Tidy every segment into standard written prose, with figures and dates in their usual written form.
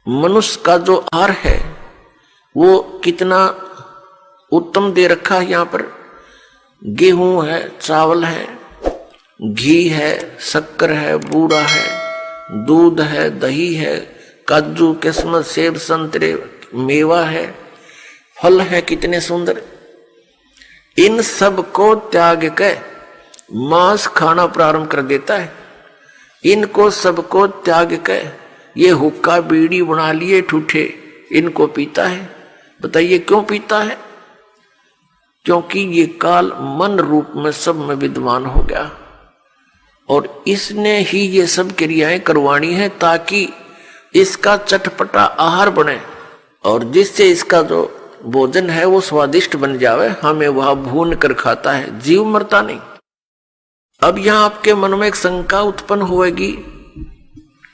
मनुष्य का जो आहार है वो कितना उत्तम दे रखा है। यहाँ पर गेहूं है, चावल है, घी है, शक्कर है, बूरा है, दूध है, दही है, काजू, किस्मत, सेब, संतरे, मेवा है, फल है, कितने सुंदर। इन सब को त्याग के मांस खाना प्रारंभ कर देता है। इनको सबको त्याग के ये हुक्का बीड़ी बना लिए ठूठे, इनको पीता है। बताइए क्यों पीता है? क्योंकि ये काल मन रूप में सब में विद्वान हो गया और इसने ही ये सब क्रियाएं करवानी है ताकि इसका चटपटा आहार बने और जिससे इसका जो भोजन है वो स्वादिष्ट बन जावे। हमें वह भून कर खाता है, जीव मरता नहीं। अब यहां आपके मन में एक शंका उत्पन्न होगी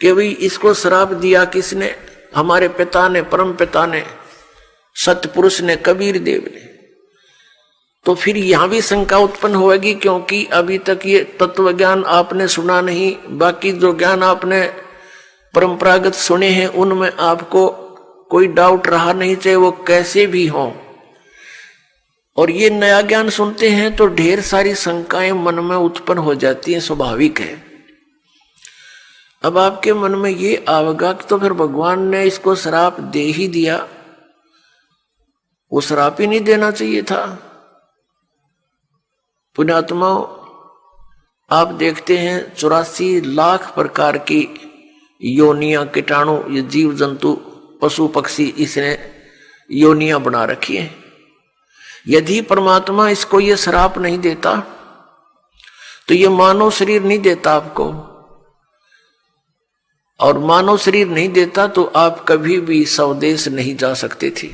कि भाई इसको श्राप दिया किसने? हमारे पिता ने, परम पिता ने, सतपुरुष ने, कबीर देव ने। तो फिर यहां भी शंका उत्पन्न होगी क्योंकि अभी तक ये तत्व ज्ञान आपने सुना नहीं। बाकी जो ज्ञान आपने परंपरागत सुने हैं उनमें आपको कोई डाउट रहा नहीं, चाहे वो कैसे भी हो। और ये नया ज्ञान सुनते हैं तो ढेर सारी शंकाएं मन में उत्पन्न हो जाती हैं, स्वाभाविक है। अब आपके मन में ये आवेगा कि तो फिर भगवान ने इसको श्राप दे ही दिया, वो श्राप ही नहीं देना चाहिए था। पुण्यात्माओं, आप देखते हैं 84 लाख प्रकार की योनियां, कीटाणु, ये जीव जंतु, पशु पक्षी, इसने योनियां बना रखी हैं। यदि परमात्मा इसको ये श्राप नहीं देता तो ये मानव शरीर नहीं देता आपको, और मानव शरीर नहीं देता तो आप कभी भी स्वदेश नहीं जा सकते थे।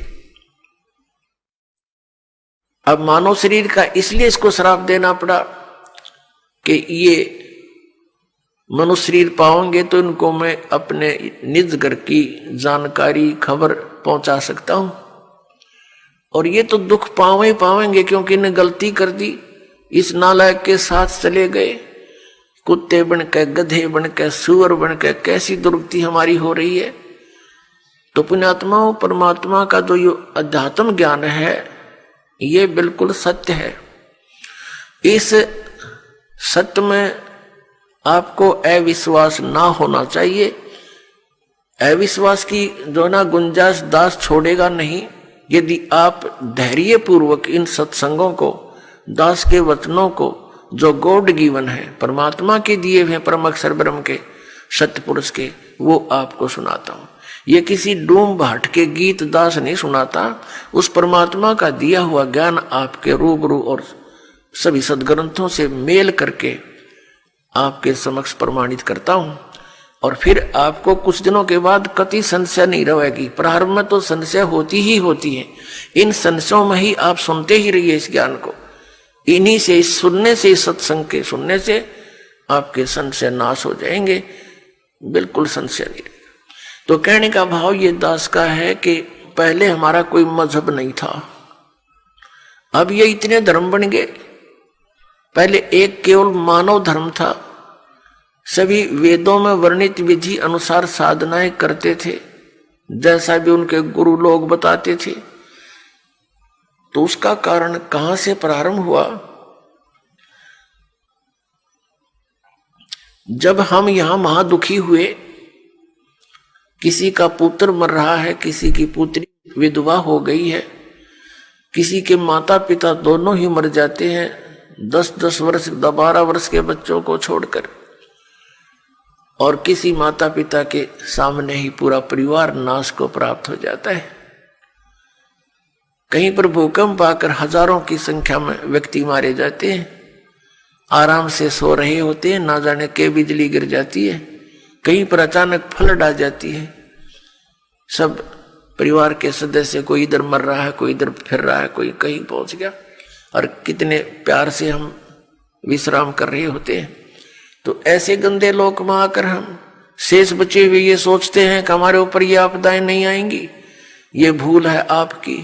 अब मानव शरीर का इसलिए इसको श्राप देना पड़ा कि ये मनुष्य शरीर पाओगे तो इनको मैं अपने निज घर की जानकारी, खबर पहुंचा सकता हूं, और ये तो दुख पावेंगे क्योंकि इन्हें गलती कर दी, इस नालायक के साथ चले गए, कुत्ते बन के, गधे बन के, सुअर बन के, कैसी दुर्गति हमारी हो रही है। तो पुण्यात्माओं, परमात्मा का जो ये अध्यात्म ज्ञान है ये बिल्कुल सत्य है। इस सत्य में आपको अविश्वास ना होना चाहिए। अविश्वास की जो ना गुंजाइश दास छोड़ेगा नहीं। यदि आप धैर्य पूर्वक इन सत्संगों को, दास के वचनों को, जो गॉड गिवन है, परमात्मा के दिए हुए परम अक्षर ब्रह्म के, सत्य पुरुष के, वो आपको सुनाता हूं। ये किसी डूम भाट के गीत दास नहीं सुनाता, उस परमात्मा का दिया हुआ ज्ञान आपके रूबरू और सभी सदग्रंथों से मेल करके आपके समक्ष प्रमाणित करता हूं। और फिर आपको कुछ दिनों के बाद कति संशय नहीं रहेगी। प्रारंभ में तो संशय होती ही होती है, इन संशयों में ही आप सुनते ही रहिए इस ज्ञान को। इन्हीं से, इस सुनने से, इस सत्संग के सुनने से आपके संशय नाश हो जाएंगे, बिल्कुल संशय नहीं रहेगा। तो कहने का भाव ये दास का है कि पहले हमारा कोई मजहब नहीं था, अब ये इतने धर्म बन गए। पहले एक केवल मानव धर्म था, सभी वेदों में वर्णित विधि अनुसार साधनाएं करते थे, जैसा भी उनके गुरु लोग बताते थे। तो उसका कारण कहां से प्रारंभ हुआ? जब हम यहां महादुखी हुए, किसी का पुत्र मर रहा है, किसी की पुत्री विधवा हो गई है, किसी के माता पिता दोनों ही मर जाते हैं 10-10 वर्ष, 12 वर्ष के बच्चों को छोड़कर, और किसी माता पिता के सामने ही पूरा परिवार नाश को प्राप्त हो जाता है। कहीं पर भूकंप आकर हजारों की संख्या में व्यक्ति मारे जाते हैं, आराम से सो रहे होते हैं, ना जाने के बिजली गिर जाती है, कहीं पर अचानक फ्लड आ जाती है। सब परिवार के सदस्य, कोई इधर मर रहा है, कोई इधर फिर रहा है, कोई कहीं पहुंच गया, और कितने प्यार से हम विश्राम कर रहे होते हैं। तो ऐसे गंदे लोक में आकर हम शेष बचे हुए ये सोचते हैं कि हमारे ऊपर ये आपदाएं नहीं आएंगी। ये भूल है आपकी।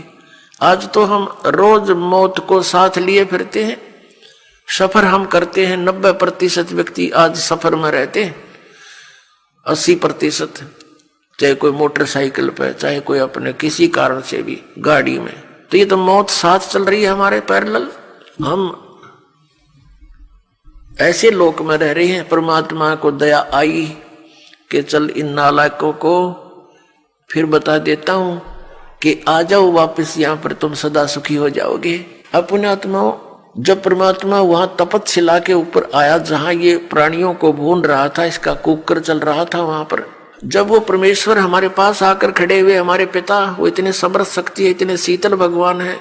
आज तो हम रोज मौत को साथ लिए फिरते हैं, सफर हम करते हैं। 90% व्यक्ति आज सफर में रहते हैं, 80% चाहे कोई मोटरसाइकिल पे, चाहे कोई अपने किसी कारण से भी गाड़ी में। तो ये तो मौत साथ चल रही है हमारे पैरेलल। हम ऐसे लोक में रह रहे हैं, परमात्मा को दया आई कि चल इन नालायकों को फिर बता देता हूं कि आ जाओ वापस यहां पर, तुम सदा सुखी हो जाओगे। अपने आत्माओं, जब परमात्मा वहां तपतशिला के ऊपर आया जहां ये प्राणियों को भून रहा था, इसका कुकर चल रहा था, वहां पर जब वो परमेश्वर हमारे पास आकर खड़े हुए, हमारे पिता, वो इतने समर्थ शक्ति है, इतने शीतल भगवान है,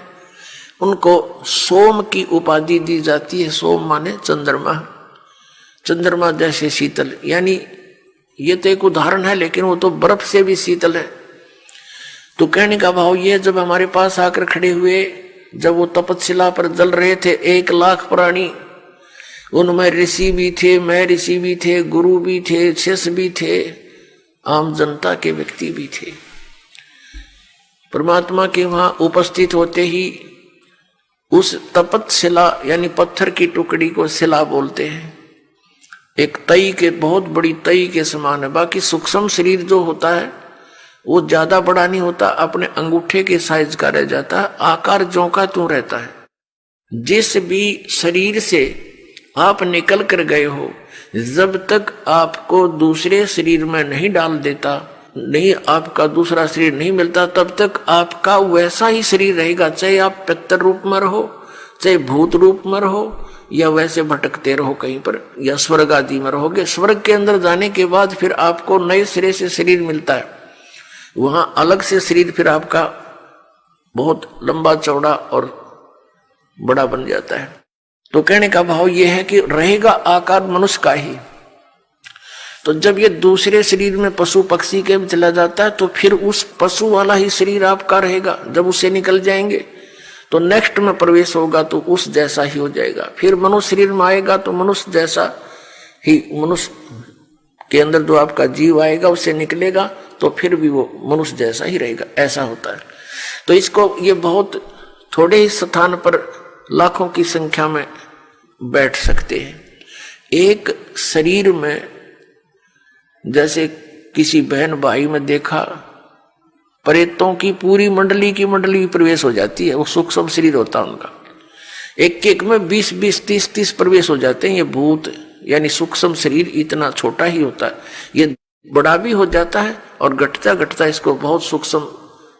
उनको सोम की उपाधि दी जाती है। सोम माने चंद्रमा, चंद्रमा जैसे शीतल। यानी ये तो एक उदाहरण है, लेकिन वो तो बर्फ से भी शीतल है। तो कहने का भाव ये, जब हमारे पास आकर खड़े हुए, जब वो तपतशिला पर जल रहे थे 1,00,000 प्राणी, उनमें ऋषि भी थे, मैं ऋषि भी थे, गुरु भी थे, शिष्य भी थे, आम जनता के व्यक्ति भी थे। परमात्मा के वहां उपस्थित होते ही उस तपतशिला यानी पत्थर की टुकड़ी को शिला बोलते हैं। एक तई के, बहुत बड़ी तई के समान है। बाकी सूक्ष्म शरीर जो होता है वो ज्यादा बड़ा नहीं होता, अपने अंगूठे के साइज का रह जाता है, आकार ज्यों का त्यों रहता है। जिस भी शरीर से आप निकल कर गए हो, जब तक आपको दूसरे शरीर में नहीं डाल देता, नहीं आपका दूसरा शरीर नहीं मिलता, तब तक आपका वैसा ही शरीर रहेगा। चाहे आप पितर रूप में रहो, चाहे भूत रूप में रहो, या वैसे भटकते रहो कहीं पर, या स्वर्ग आदि में रहोगे। स्वर्ग के अंदर जाने के बाद फिर आपको नए सिरे से शरीर मिलता है, वहां अलग से शरीर फिर आपका बहुत लंबा चौड़ा और बड़ा बन जाता है। तो कहने का भाव यह है कि रहेगा आकार मनुष्य का ही। तो जब ये दूसरे शरीर में पशु पक्षी के में चला जाता है, तो फिर उस पशु वाला ही शरीर आपका रहेगा। जब उससे निकल जाएंगे तो नेक्स्ट में प्रवेश होगा तो उस जैसा ही हो जाएगा। फिर मनुष्य शरीर में आएगा तो मनुष्य जैसा ही, मनुष्य के अंदर जो आपका जीव आएगा उससे निकलेगा तो फिर भी वो मनुष्य जैसा ही रहेगा। ऐसा होता है। तो इसको ये बहुत थोड़े ही स्थान पर लाखों की संख्या में बैठ सकते हैं। एक शरीर में जैसे किसी बहन भाई में देखा, प्रेतों की पूरी मंडली की मंडली प्रवेश हो जाती है। वो सूक्ष्म शरीर होता है उनका, एक एक में 20-20, 30-30 प्रवेश हो जाते हैं। ये भूत यानी सूक्ष्म शरीर इतना छोटा ही होता है, ये बड़ा भी हो जाता है और घटता घटता इसको बहुत सूक्ष्म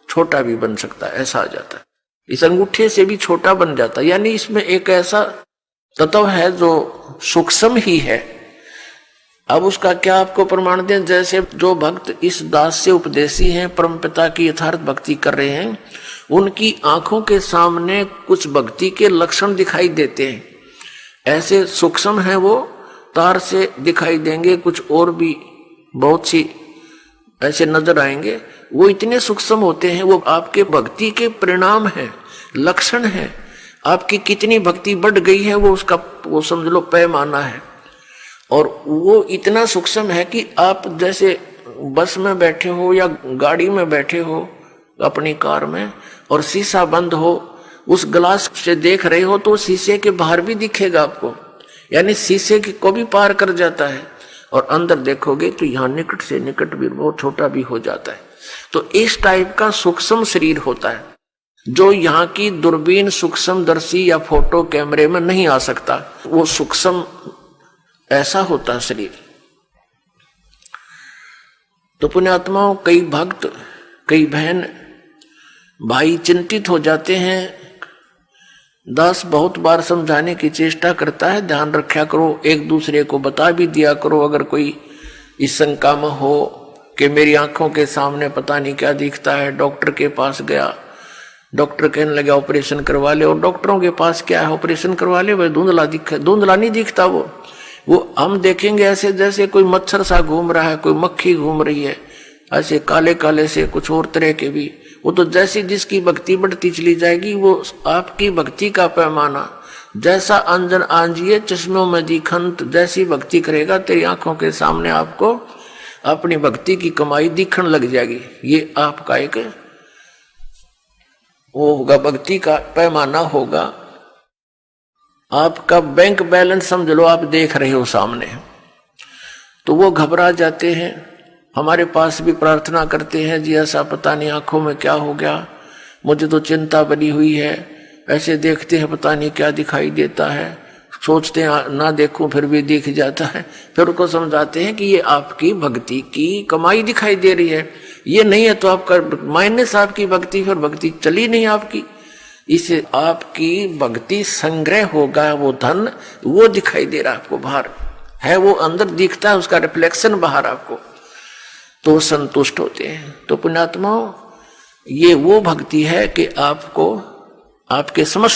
छोटा भी बन सकता है, ऐसा आ जाता है। इस अंगूठे से भी छोटा बन जाता है। यानी इसमें एक ऐसा तत्व है जो सूक्ष्म ही है। अब उसका क्या आपको प्रमाण दें? जैसे जो भक्त इस दास से उपदेशी हैं, परमपिता की यथार्थ भक्ति कर रहे हैं, उनकी आंखों के सामने कुछ भक्ति के लक्षण दिखाई देते हैं। ऐसे सूक्ष्म है वो, तार से दिखाई देंगे, कुछ और भी बहुत सी ऐसे नजर आएंगे। वो इतने सूक्ष्म होते हैं, वो आपके भक्ति के परिणाम है, लक्षण है। आपकी कितनी भक्ति बढ़ गई है वो उसका वो समझ लो पैमाना है। और वो इतना सूक्ष्म है कि आप जैसे बस में बैठे हो या गाड़ी में बैठे हो अपनी कार में, और शीशा बंद हो, उस ग्लास से देख रहे हो तो शीशे के बाहर भी दिखेगा आपको, यानी शीशे को भी पार कर जाता है। और अंदर देखोगे तो यहाँ निकट से निकट भी बहुत छोटा भी हो जाता है। तो इस टाइप का सूक्ष्म शरीर होता है जो यहाँ की दूरबीन सूक्ष्मदर्शी या फोटो कैमरे में नहीं आ सकता। वो सूक्ष्म ऐसा होता है शरीर। तो पुण्यात्माओं, कई भक्त, कई बहन भाई चिंतित हो जाते हैं। दास बहुत बार समझाने की चेष्टा करता है, ध्यान रखा करो, एक दूसरे को बता भी दिया करो। अगर कोई इस शंका में हो कि मेरी आंखों के सामने पता नहीं क्या दिखता है, डॉक्टर के पास गया, डॉक्टर कहने लगा ऑपरेशन करवा ले, और डॉक्टरों के पास क्या है, ऑपरेशन करवा ले, वह धुंधला नहीं दिखता। वो हम देखेंगे ऐसे जैसे कोई मच्छर सा घूम रहा है, कोई मक्खी घूम रही है, ऐसे काले काले से कुछ और तरह के भी। वो तो जैसी जिसकी भक्ति बढ़ती चली जाएगी, वो आपकी भक्ति का पैमाना जैसा अंजन आंजिए चश्मों में दिखंत, जैसी भक्ति करेगा तेरी आंखों के सामने आपको अपनी भक्ति की कमाई दिखने लग जाएगी। ये आपका एक वो होगा, भक्ति का पैमाना होगा। आपका बैंक बैलेंस समझ लो, आप देख रहे हो सामने, तो वो घबरा जाते हैं। हमारे पास भी प्रार्थना करते हैं जी ऐसा पता नहीं आंखों में क्या हो गया, मुझे तो चिंता बनी हुई है, ऐसे देखते हैं पता नहीं क्या दिखाई देता है, सोचते हैं ना देखूं फिर भी दिख जाता है। फिर उनको समझाते हैं कि ये आपकी भक्ति की कमाई दिखाई दे रही है, ये नहीं है तो आपका माइनस आपकी भक्ति, फिर भक्ति चली नहीं आपकी। इसे आपकी भक्ति संग्रह होगा, वो धन वो दिखाई दे रहा आपको बाहर है, वो अंदर दिखता है, उसका रिफ्लेक्शन बाहर आपको, तो संतुष्ट होते हैं। तो पुण्यात्माओं ये वो भक्ति है कि आपको आपके समस्त